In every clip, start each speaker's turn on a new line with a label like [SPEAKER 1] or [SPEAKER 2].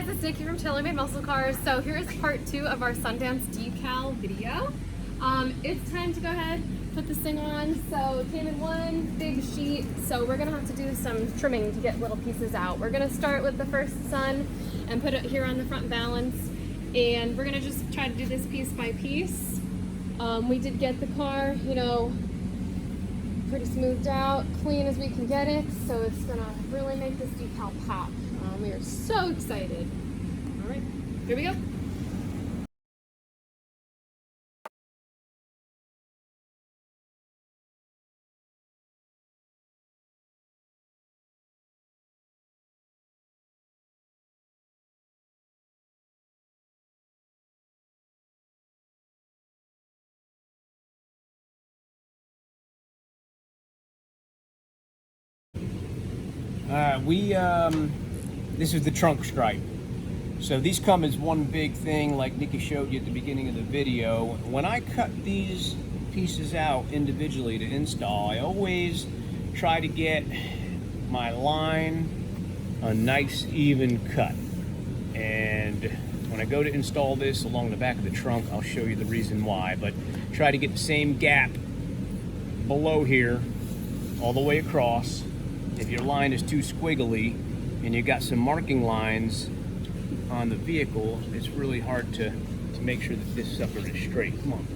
[SPEAKER 1] guys, it's Nikki from Tailor Made Muscle Cars. So here is part 2 of our Sundance Decal video. It's time to go ahead, put this thing on. So it came in one big sheet, so we're gonna have to do some trimming to get little pieces out. We're gonna start with the first sun and put it here on the front balance, and we're gonna just try to do this piece by piece. We did get the car, you know, pretty smoothed out, clean as we can get it, so it's gonna really make this decal pop. We are so excited. All right, here we go.
[SPEAKER 2] This is the trunk stripe. So these come as one big thing like Nikki showed you at the beginning of the video. When I cut these pieces out individually to install, I always try to get my line a nice even cut. And when I go to install this along the back of the trunk, I'll show you the reason why, but try to get the same gap below here all the way across. If your line is too squiggly and you got some marking lines on the vehicle, it's really hard to make sure that this sucker is straight. Come on.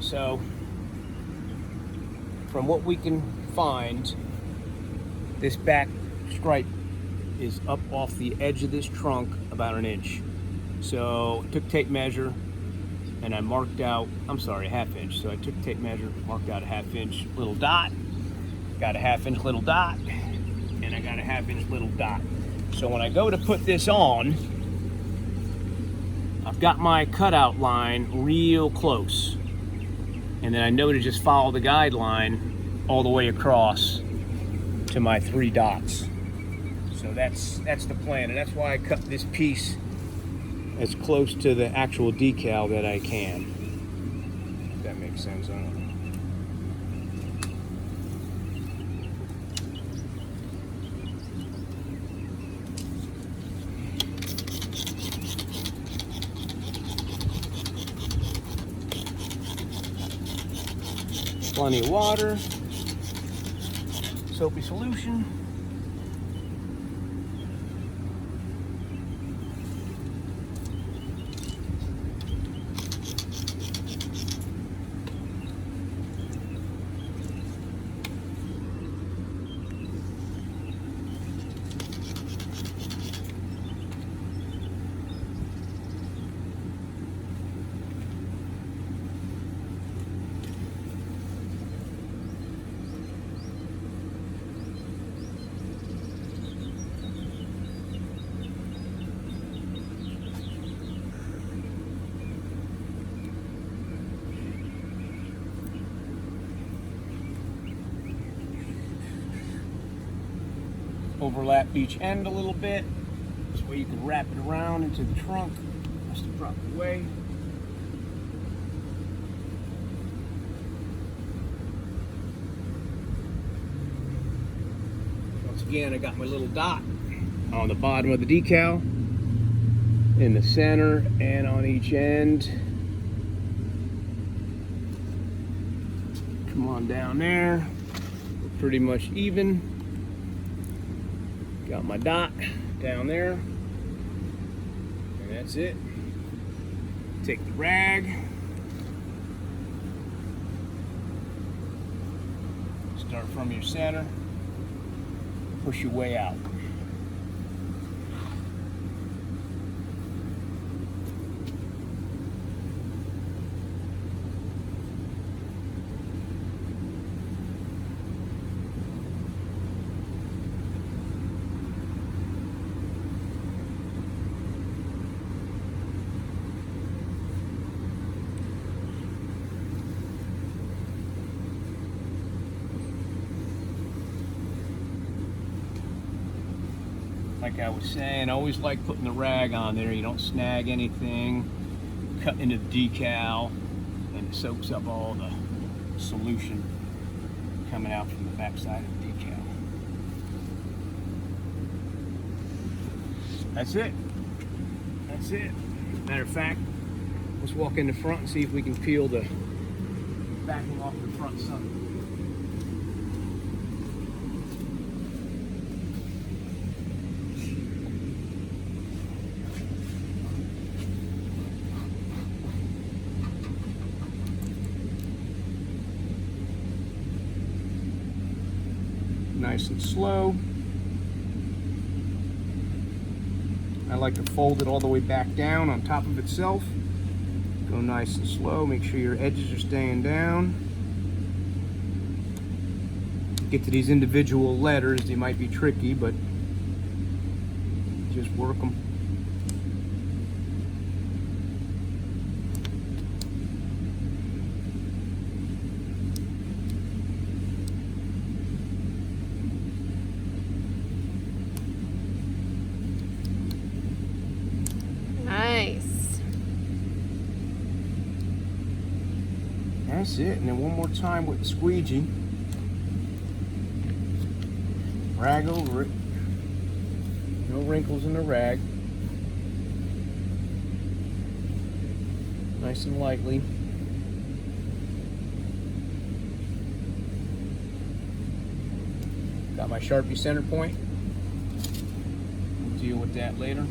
[SPEAKER 2] So, from what we can find, this back stripe is up off the edge of this trunk about an inch. So I took tape measure and I marked out, I'm sorry, a ½ inch. So I took tape measure, marked out a ½ inch little dot, got a ½ inch little dot, and I got a ½ inch little dot. So when I go to put this on, I've got my cutout line real close. And then I know to just follow the guideline all the way across to my 3 dots. So that's the plan, and that's why I cut this piece as close to the actual decal that I can. If that makes sense, I don't know. Plenty of water, soapy solution. Overlap each end a little bit. This way you can wrap it around into the trunk. Just the proper way. Once again, I got my little dot on the bottom of the decal, in the center, and on each end. Come on down there. We're pretty much even. Got my dot down there, and that's it. Take the rag, start from your center, push your way out. Like I was saying, I always like putting the rag on there. You don't snag anything, cut into the decal, and it soaks up all the solution coming out from the backside of the decal. That's it. That's it. Matter of fact, let's walk in the front and see if we can peel the backing off the front sun. Nice and slow. I like to fold it all the way back down on top of itself. Go nice and slow. Make sure your edges are staying down. Get to these individual letters. They might be tricky, but just work them.
[SPEAKER 1] Nice.
[SPEAKER 2] That's it. And then one more time with the squeegee. Rag over it. No wrinkles in the rag. Nice and lightly. Got my Sharpie center point. We'll deal with that later.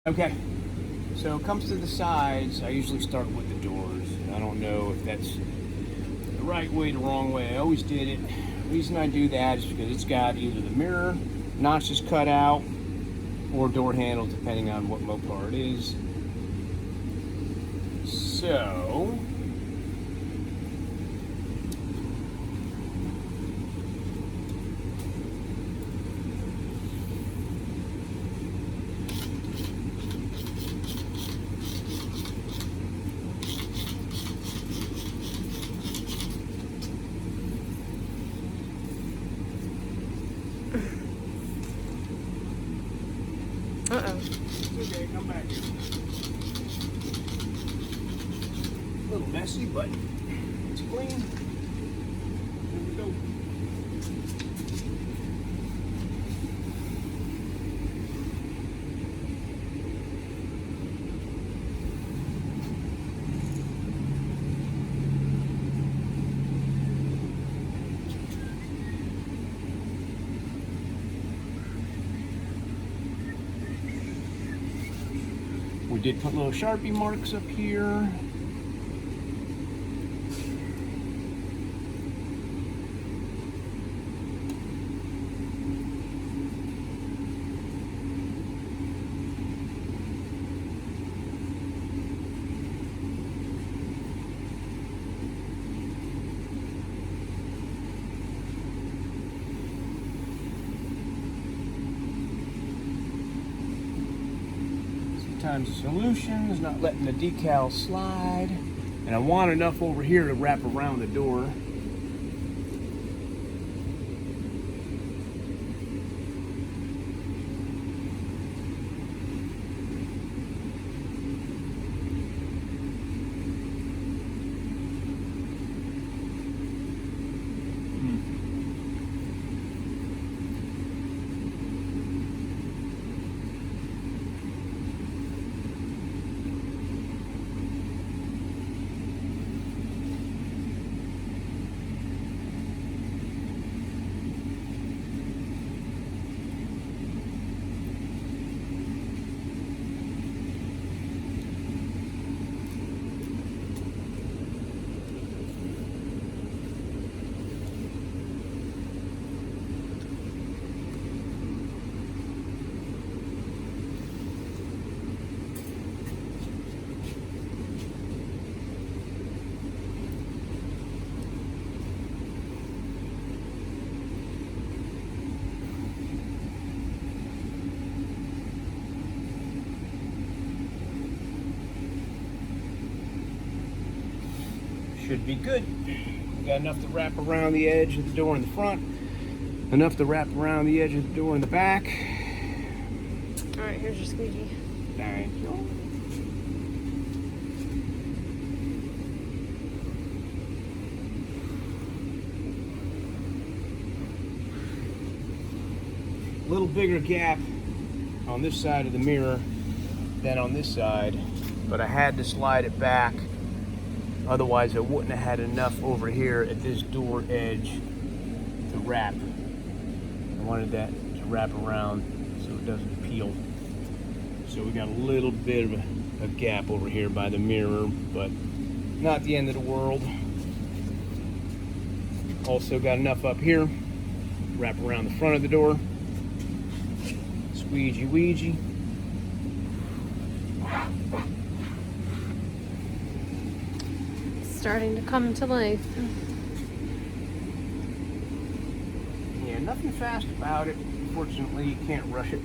[SPEAKER 2] Okay, so it comes to the sides. I usually start with the doors. I don't know if that's the right way, the wrong way. I always did it. The reason I do that is because it's got either the mirror notches cut out or door handles, depending on what Mopar it is. So
[SPEAKER 1] Uh-oh.
[SPEAKER 2] okay, come back here. A little messy, but it's clean. Here we go. We did put little Sharpie marks up here. Sometimes the solution is not letting the decal slide, and I want enough over here to wrap around the door. should be good. We got enough to wrap around the edge of the door in the front, enough to wrap around the edge of the door in the back.
[SPEAKER 1] All right, here's your squeegee.
[SPEAKER 2] Thank you. A little bigger gap on this side of the mirror than on this side, but I had to slide it back. Otherwise, I wouldn't have had enough over here at this door edge to wrap. I wanted that to wrap around so it doesn't peel. So we got a little bit of a gap over here by the mirror, but not the end of the world. Also got enough up here, wrap around the front of the door. Squeegee Ouija.
[SPEAKER 1] Starting to come to life.
[SPEAKER 2] Yeah, nothing fast about it. Unfortunately, you can't rush it.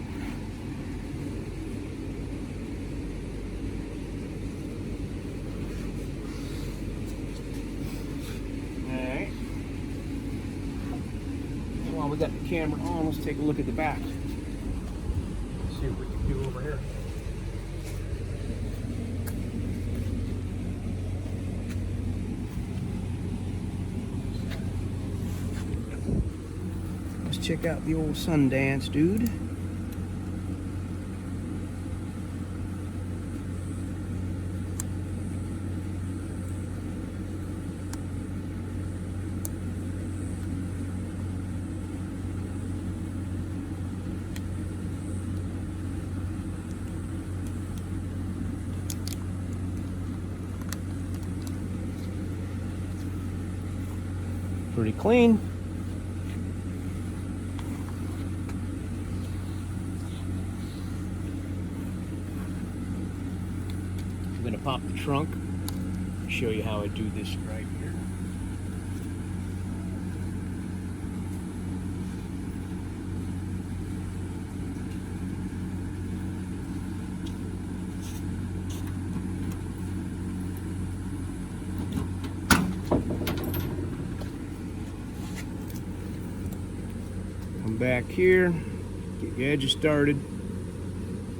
[SPEAKER 2] Alright. While we got the camera on, let's take a look at the back. See what we can do over here. Let's check out the old Sundance, dude. Pretty clean. I'm going to pop the trunk, show you how I do this right here. Come back here, get your edges started,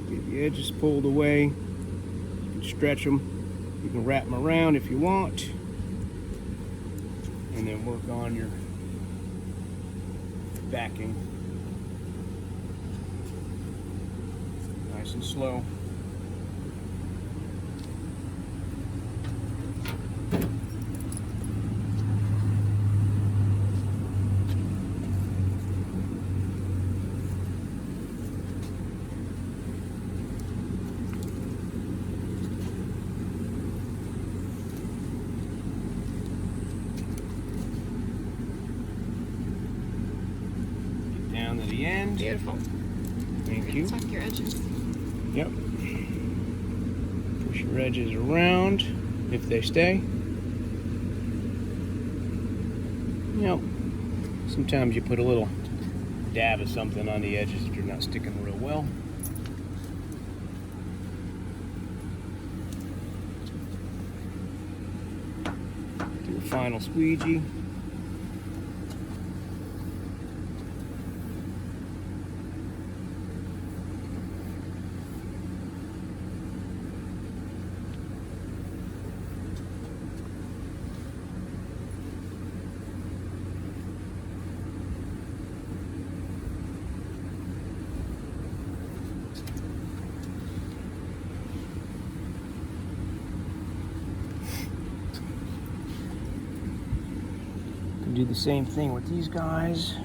[SPEAKER 2] get your edges pulled away. You can stretch them, you can wrap them around if you want, and then work on your backing. Nice and slow. Down to the end.
[SPEAKER 1] Beautiful.
[SPEAKER 2] Thank you.
[SPEAKER 1] Tuck your edges.
[SPEAKER 2] Yep. Push your edges around if they stay. Yep. Sometimes you put a little dab of something on the edges if you're not sticking real well. Do a final squeegee. Do the same thing with these guys.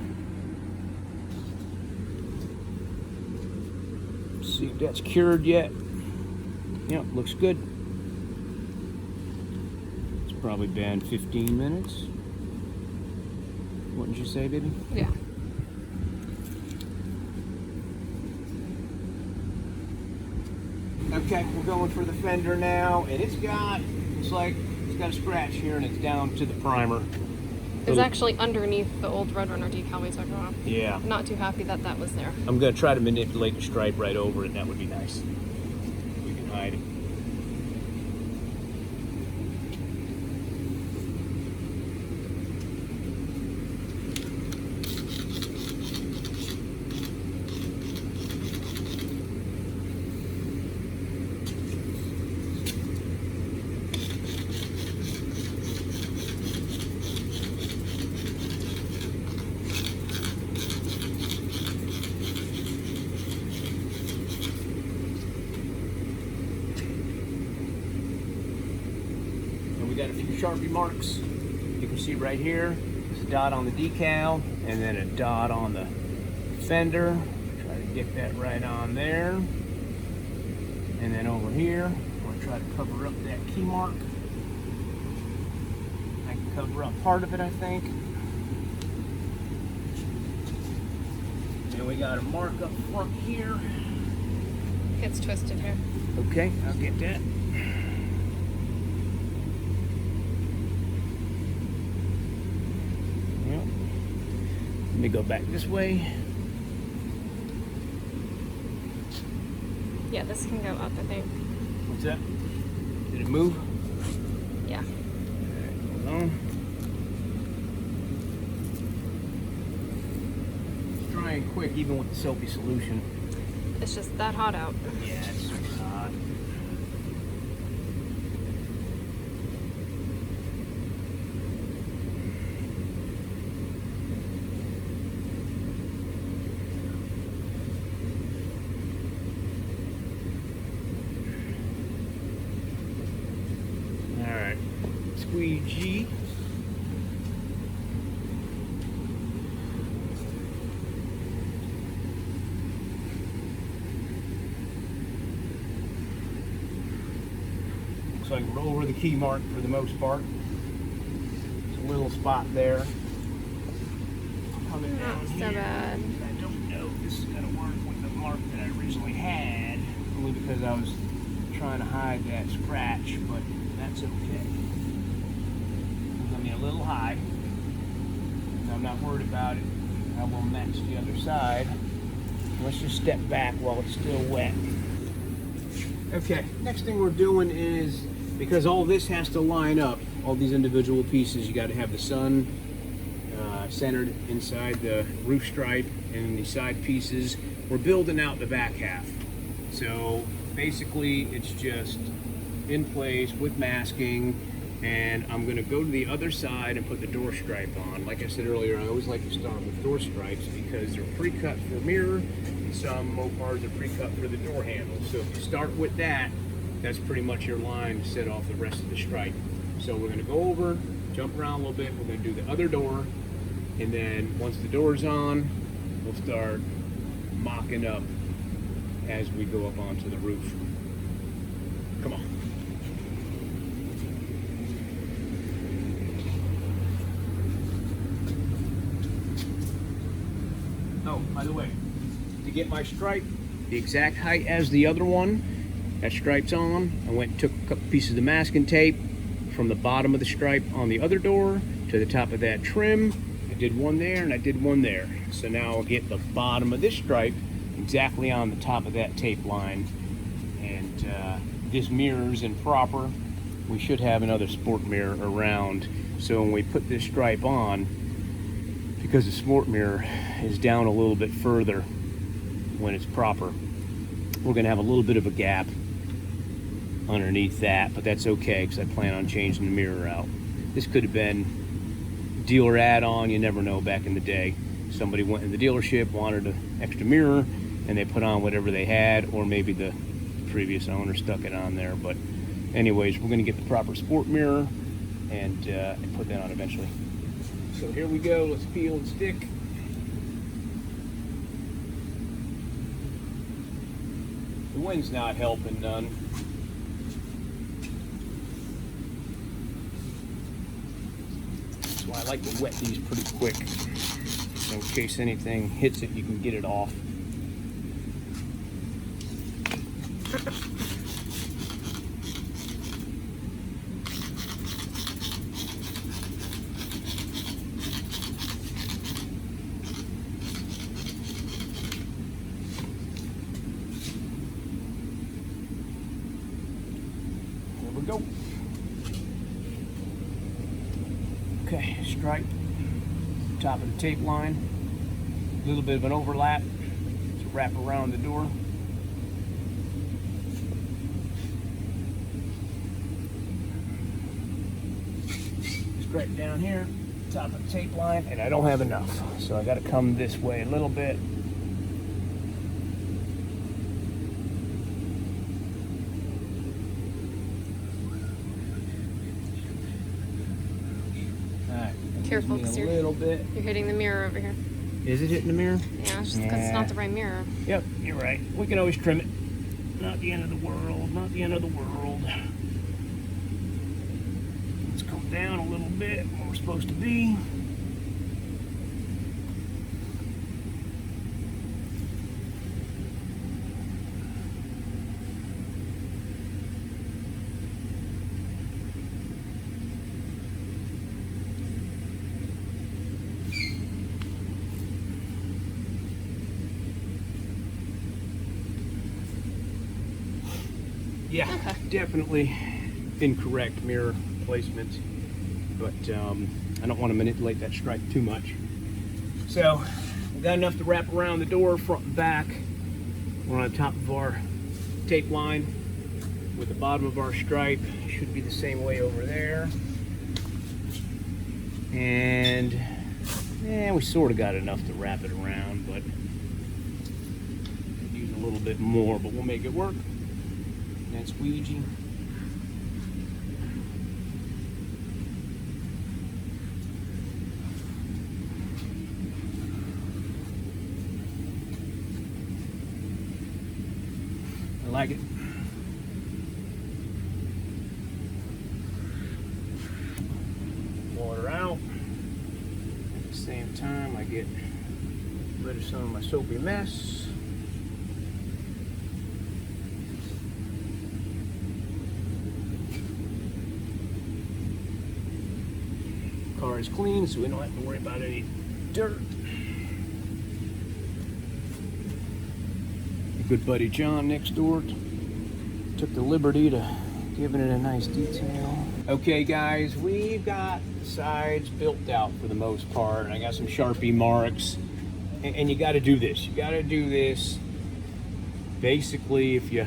[SPEAKER 2] See if that's cured yet. Yep, looks good. It's probably been 15 minutes. What did you say, baby?
[SPEAKER 1] Yeah.
[SPEAKER 2] Okay, we're going for the fender now, and it's got, looks like it's got a scratch here, and it's down to the primer.
[SPEAKER 1] It's actually underneath the old Red Runner decal we took off.
[SPEAKER 2] Yeah.
[SPEAKER 1] Not too happy that that was there.
[SPEAKER 2] I'm going to try to manipulate the stripe right over it. That would be nice. We can hide it. Sharpie marks. You can see right here, there's a dot on the decal and then a dot on the fender. Try to get that right on there. And then over here, I'm going to try to cover up that key mark. I can cover up part of it, I think. And we got a mark up front here.
[SPEAKER 1] It's twisted here.
[SPEAKER 2] Okay, I'll get that. Yep. Let me go back this way.
[SPEAKER 1] Yeah, this can go up, I think.
[SPEAKER 2] What's that? Did it move?
[SPEAKER 1] Yeah.
[SPEAKER 2] Hold on. It's drying quick even with the soapy solution.
[SPEAKER 1] It's just that hot out.
[SPEAKER 2] Yeah, it's super hot. Alright, squeegee. So I can roll over the key mark for the most part. There's a little spot there. Coming down
[SPEAKER 1] Not so
[SPEAKER 2] here.
[SPEAKER 1] bad.
[SPEAKER 2] I don't know if this is going to work with the mark that I originally had, only because I was trying to hide that scratch, but that's okay. I mean, a little high. I'm not worried about it. I will match the other side. Let's just step back while it's still wet. Okay, next thing we're doing is, because all this has to line up, all these individual pieces, you got to have the sun centered inside the roof stripe and the side pieces. We're building out the back half. So basically it's just in place with masking, and I'm going to go to the other side and put the door stripe on. Like I said earlier, I always like to start with door stripes because they're pre-cut for mirror, and some Mopars are pre-cut for the door handle. So if you start with that, that's pretty much your line to set off the rest of the stripe. So we're going to go over, jump around a little bit, we're going to do the other door, and then once the door's on, we'll start mocking up as we go up onto the roof. Come on. Oh, by the way, to get my stripe the exact height as the other one, that stripe's on, I went and took a couple pieces of masking tape from the bottom of the stripe on the other door to the top of that trim. I did one there and I did one there. So now I'll get the bottom of this stripe exactly on the top of that tape line. And this mirrors in proper. We should have another sport mirror around. So when we put this stripe on, because the sport mirror is down a little bit further when it's proper, we're going to have a little bit of a gap underneath that, but that's okay because I plan on changing the mirror out. This could have been dealer add-on, you never know. Back in the day, somebody went in the dealership, wanted an extra mirror, and they put on whatever they had, or maybe the previous owner stuck it on there. But anyways, we're going to get the proper sport mirror and put that on eventually. So here we go, let's peel and stick. The wind's not helping none. So I like to wet these pretty quick. So in case anything hits it, you can get it off. Go. Okay, stripe, top of the tape line, a little bit of an overlap to wrap around the door. Stripe down here, top of the tape line, and I don't have enough, so I got to come this way a little bit.
[SPEAKER 1] Careful,
[SPEAKER 2] me
[SPEAKER 1] because
[SPEAKER 2] a little bit.
[SPEAKER 1] you're hitting the mirror over here.
[SPEAKER 2] Is it hitting the mirror?
[SPEAKER 1] Yeah, it's just because it's not the right mirror.
[SPEAKER 2] Yep, you're right. We can always trim it. Not the end of the world. Not the end of the world. Let's come down a little bit where we're supposed to be. Yeah,
[SPEAKER 1] Okay.
[SPEAKER 2] definitely incorrect mirror placement, but I don't want to manipulate that stripe too much. So, we've got enough to wrap around the door, front and back. We're on the top of our tape line with the bottom of our stripe. Should be the same way over there. And we sort of got enough to wrap it around, but could use a little bit more, but we'll make it work. That's Ouija. I like it. Water out. At the same time, I get rid of some of my soapy mess. Car is clean, so we don't have to worry about any dirt. A good buddy John next door took the liberty to giving it a nice detail. Okay guys, we've got the sides built out for the most part. I got some Sharpie marks, and you got to do this. You got to do this. Basically, if you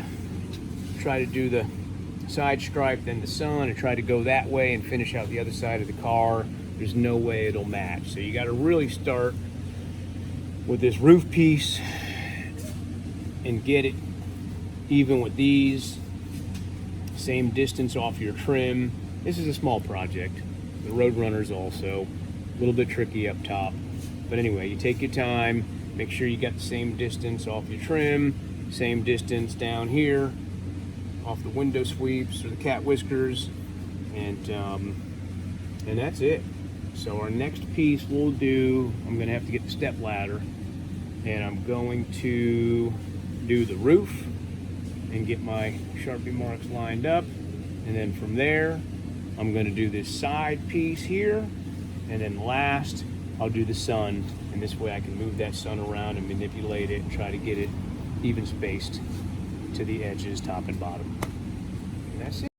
[SPEAKER 2] try to do the side stripe, then the sun, and try to go that way and finish out the other side of the car, there's no way it'll match. So you got to really start with this roof piece and get it even with these. Same distance off your trim. This is a small project. The Roadrunner's also a little bit tricky up top. But anyway, you take your time, make sure you got the same distance off your trim, same distance down here off the window sweeps or the cat whiskers, and that's it. So our next piece we'll do, I'm gonna have to get the step ladder, and I'm going to do the roof and get my Sharpie marks lined up, and then from there I'm going to do this side piece here, and then last I'll do the sun, and this way I can move that sun around and manipulate it and try to get it even spaced to the edges, top and bottom. And that's it.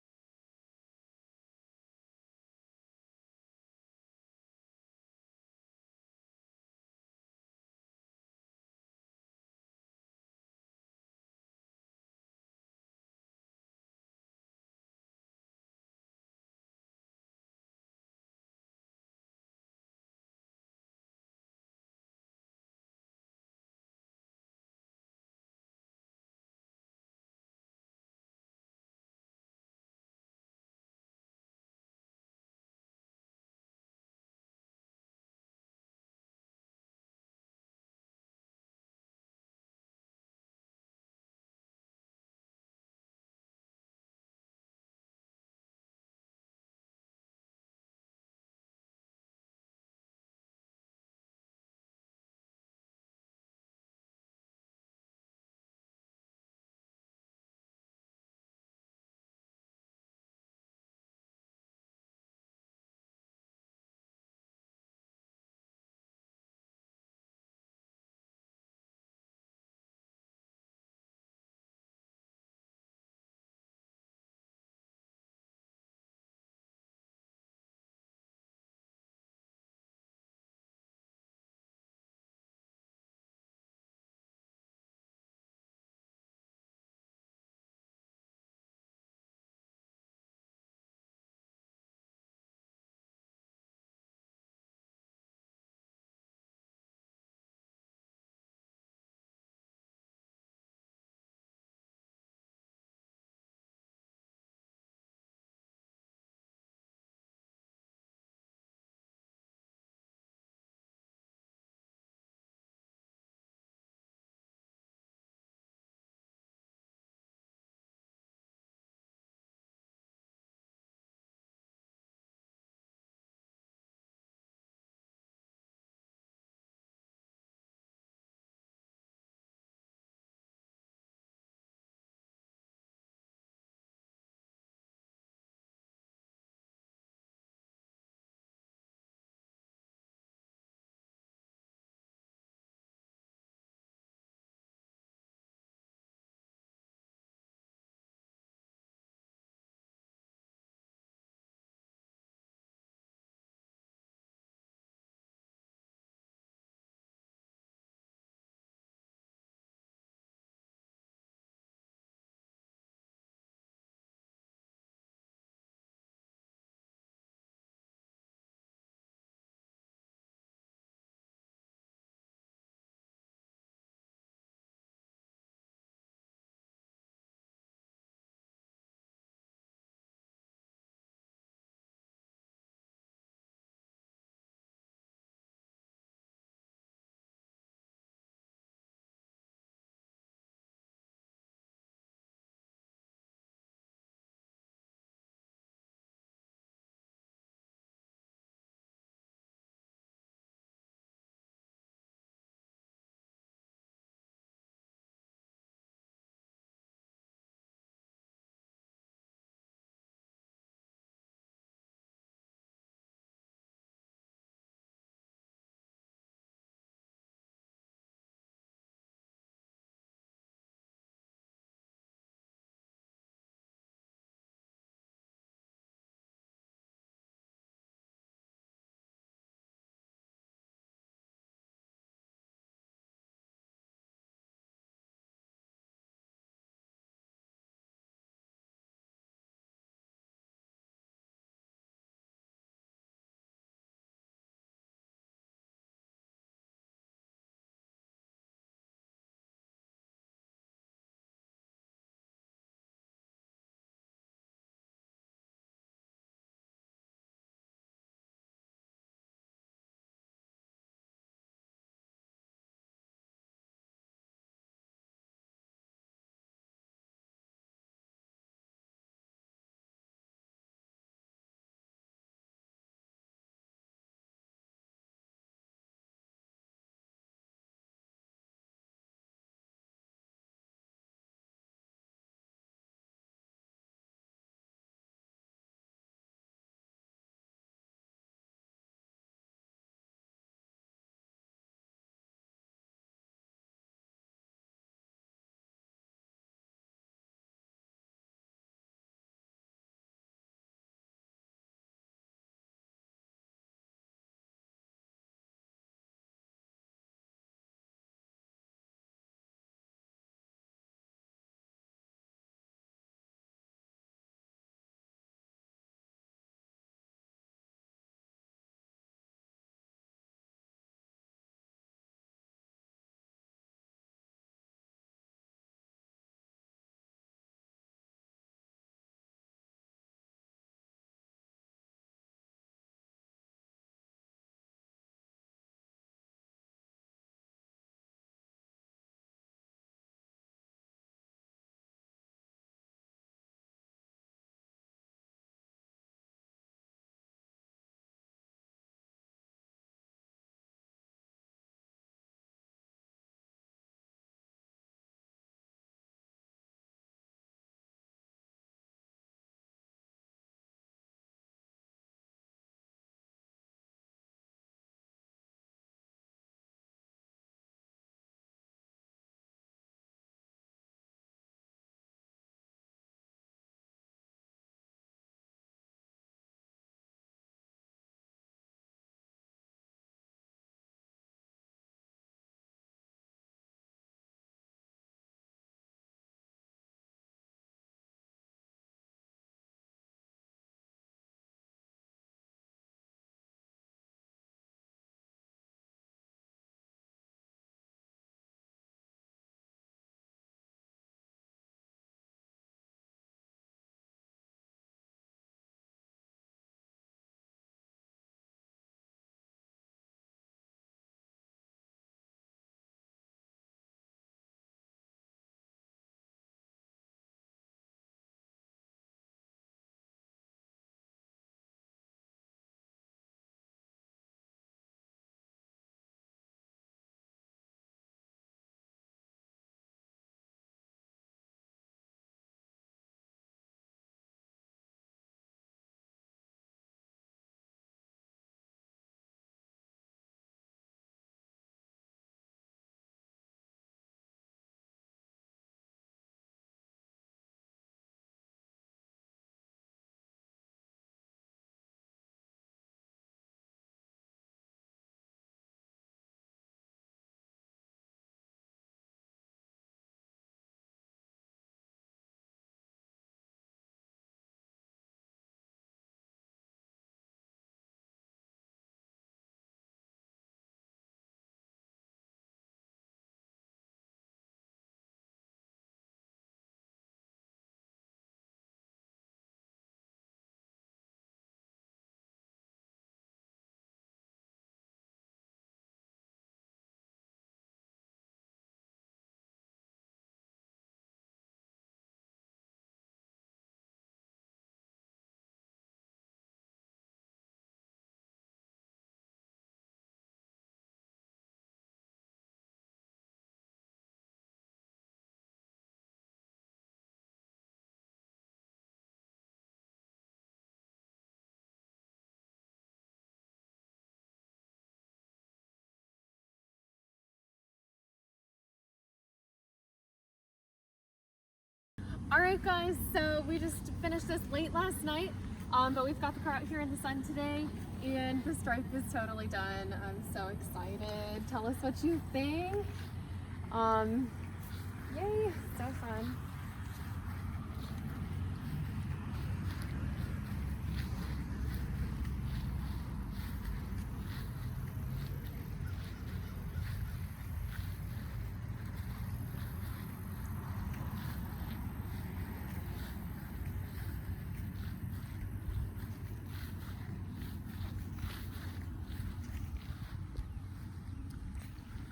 [SPEAKER 1] All right, guys, so we just finished this late last night, but we've got the car out here in the sun today, and the stripe is totally done. I'm so excited. Tell us what you think. Yay, so fun.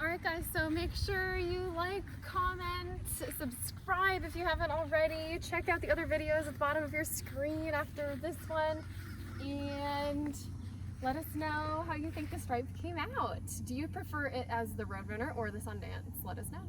[SPEAKER 1] Alright guys, so make sure you like, comment, subscribe if you haven't already. Check out the other videos at the bottom of your screen after this one. And let us know how you think the stripe came out. Do you prefer it as the Roadrunner or the Sundance? Let us know.